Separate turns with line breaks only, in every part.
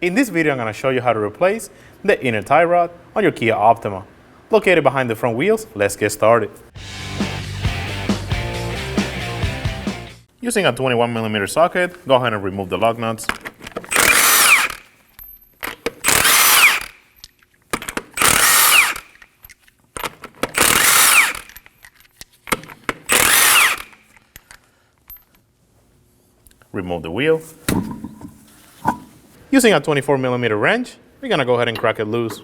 In this video, I'm going to show you how to replace the inner tie rod on your Kia Optima. Located behind the front wheels, let's get started. Using a 21mm socket, go ahead and remove the lug nuts. Remove the wheel. Using a 24mm wrench, we're gonna go ahead and crack it loose.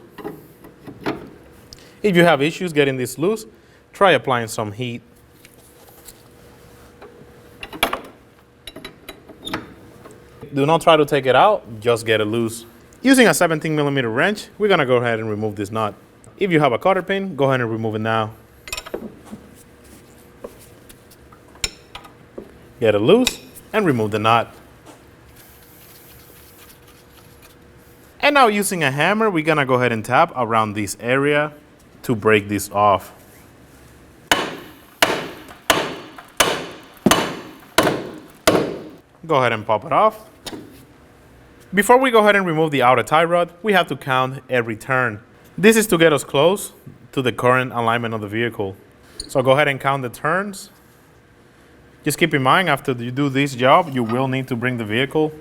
If you have issues getting this loose, try applying some heat. Do not try to take it out, just get it loose. Using a 17mm wrench, we're gonna go ahead and remove this nut. If you have a cotter pin, go ahead and remove it now. Get it loose and remove the nut. And now using a hammer, we're gonna go ahead and tap around this area to break this off. Go ahead and pop it off. Before we go ahead and remove the outer tie rod, we have to count every turn. This is to get us close to the current alignment of the vehicle. So go ahead and count the turns. Just keep in mind, after you do this job, you will need to bring the vehicle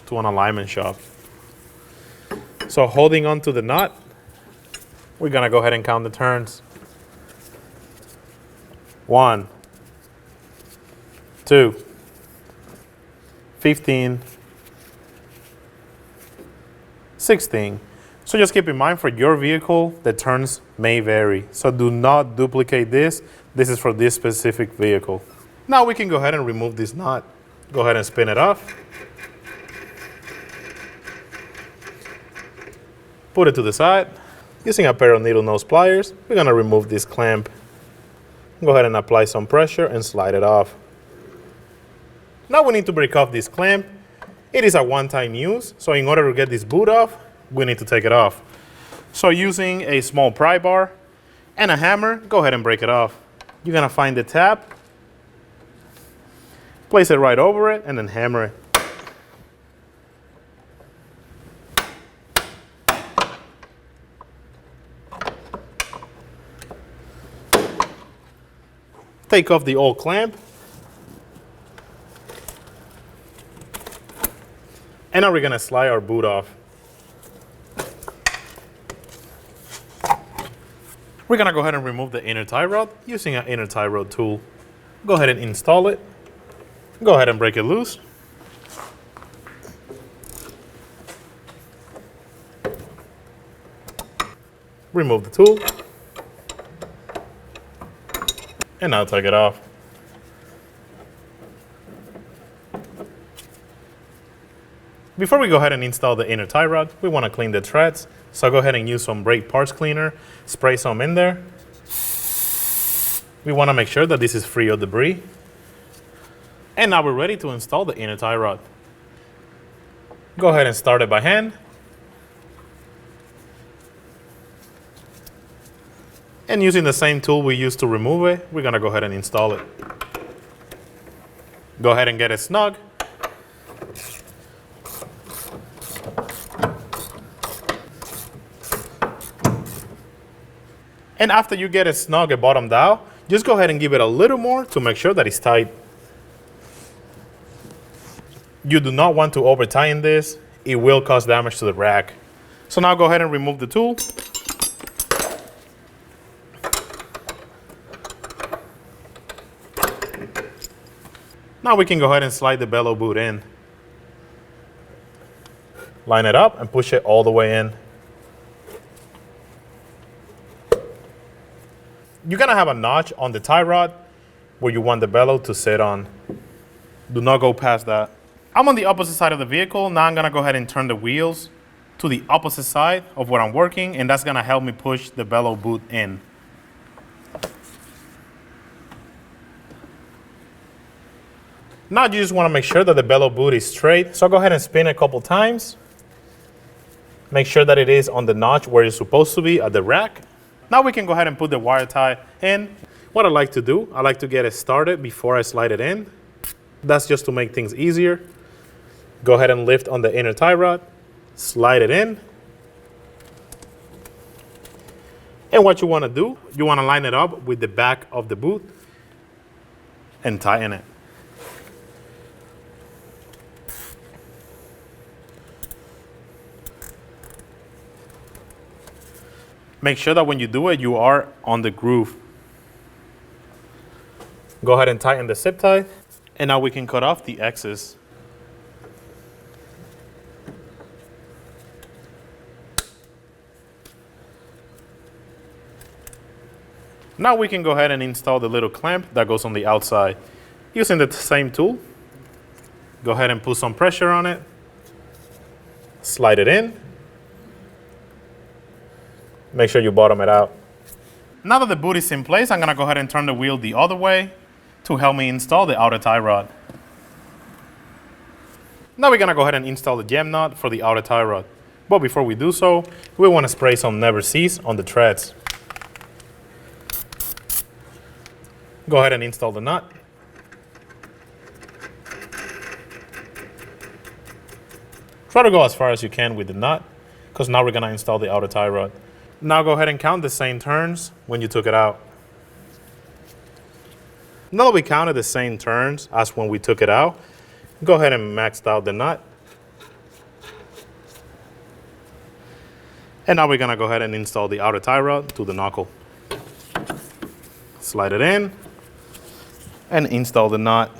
to an alignment shop. So holding on to the nut, we're gonna go ahead and count the turns. 1, 2, 15, 16. So just keep in mind, for your vehicle, the turns may vary. So do not duplicate this. This is for this specific vehicle. Now we can go ahead and remove this nut. Go ahead and spin it off. Put it to the side. Using a pair of needle nose pliers, we're gonna remove this clamp. Go ahead and apply some pressure and slide it off. Now we need to break off this clamp. It is a one-time use, so in order to get this boot off, we need to take it off. So using a small pry bar and a hammer, go ahead and break it off. You're gonna find the tab, place it right over it, and then hammer it. Take off the old clamp. And now we're gonna slide our boot off. We're gonna go ahead and remove the inner tie rod using an inner tie rod tool. Go ahead and install it. Go ahead and break it loose. Remove the tool. And now take it off. Before we go ahead and install the inner tie rod, we want to clean the treads. So go ahead and use some brake parts cleaner, spray some in there. We want to make sure that this is free of debris. And now we're ready to install the inner tie rod. Go ahead and start it by hand. And using the same tool we used to remove it, we're gonna go ahead and install it. Go ahead and get it snug. And after you get it snug and bottomed out, just go ahead and give it a little more to make sure that it's tight. You do not want to over tighten this. It will cause damage to the rack. So now go ahead and remove the tool. Now we can go ahead and slide the bellow boot in. Line it up and push it all the way in. You're gonna have a notch on the tie rod where you want the bellow to sit on. Do not go past that. I'm on the opposite side of the vehicle. Now I'm gonna go ahead and turn the wheels to the opposite side of where I'm working, and that's gonna help me push the bellow boot in. Now you just want to make sure that the bellow boot is straight. So go ahead and spin a couple times. Make sure that it is on the notch where it's supposed to be at the rack. Now we can go ahead and put the wire tie in. What I like to do, I like to get it started before I slide it in. That's just to make things easier. Go ahead and lift on the inner tie rod slide it in. And what you want to do, you want to line it up with the back of the boot and tighten it. Make sure that when you do it, you are on the groove. Go ahead and tighten the zip tie. And now we can cut off the excess. Now we can go ahead and install the little clamp that goes on the outside. Using the same tool, go ahead and put some pressure on it. Slide it in. Make sure you bottom it out. Now that the boot is in place, I'm gonna go ahead and turn the wheel the other way to help me install the outer tie rod. Now we're gonna go ahead and install the jam nut for the outer tie rod. But before we do so, we wanna spray some Never Cease on the treads. Go ahead and install the nut. Try to go as far as you can with the nut, because now we're gonna install the outer tie rod. Now go ahead and count the same turns when you took it out. Now that we counted the same turns as when we took it out, go ahead and max out the nut. And now we're gonna go ahead and install the outer tie rod to the knuckle. Slide it in and install the nut.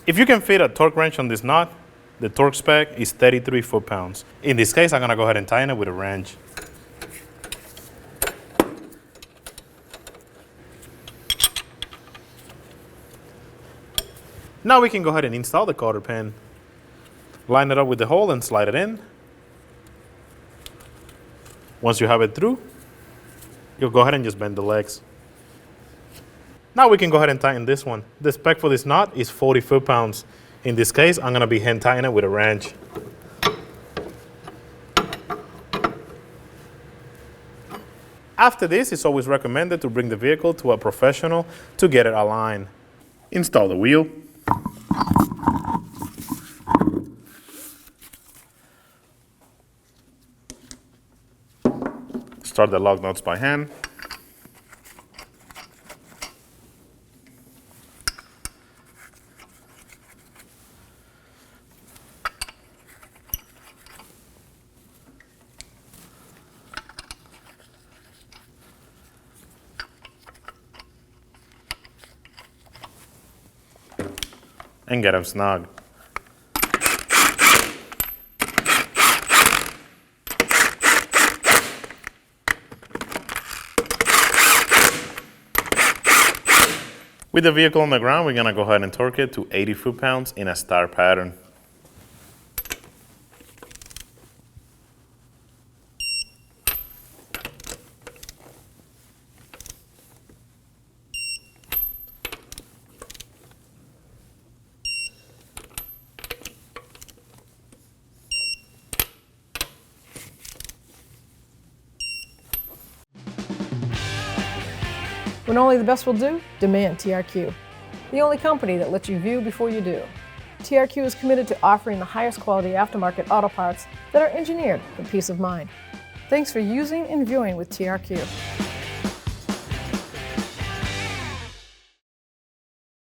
If you can fit a torque wrench on this nut, the torque spec is 33 foot-pounds. In this case, I'm gonna go ahead and tighten it with a wrench. Now we can go ahead and install the cotter pin. Line it up with the hole and slide it in. Once you have it through, you'll go ahead and just bend the legs. Now we can go ahead and tighten this one. The spec for this nut is 40 foot-pounds. In this case, I'm gonna be hand tightening it with a wrench. After this, it's always recommended to bring the vehicle to a professional to get it aligned. Install the wheel. Start the lug nuts by hand. And get them snug. With the vehicle on the ground, we're gonna go ahead and torque it to 80 foot-pounds in a star pattern.
When only the best will do, demand TRQ. The only company that lets you view before you do. TRQ is committed to offering the highest quality aftermarket auto parts that are engineered for peace of mind. Thanks for using and viewing with TRQ.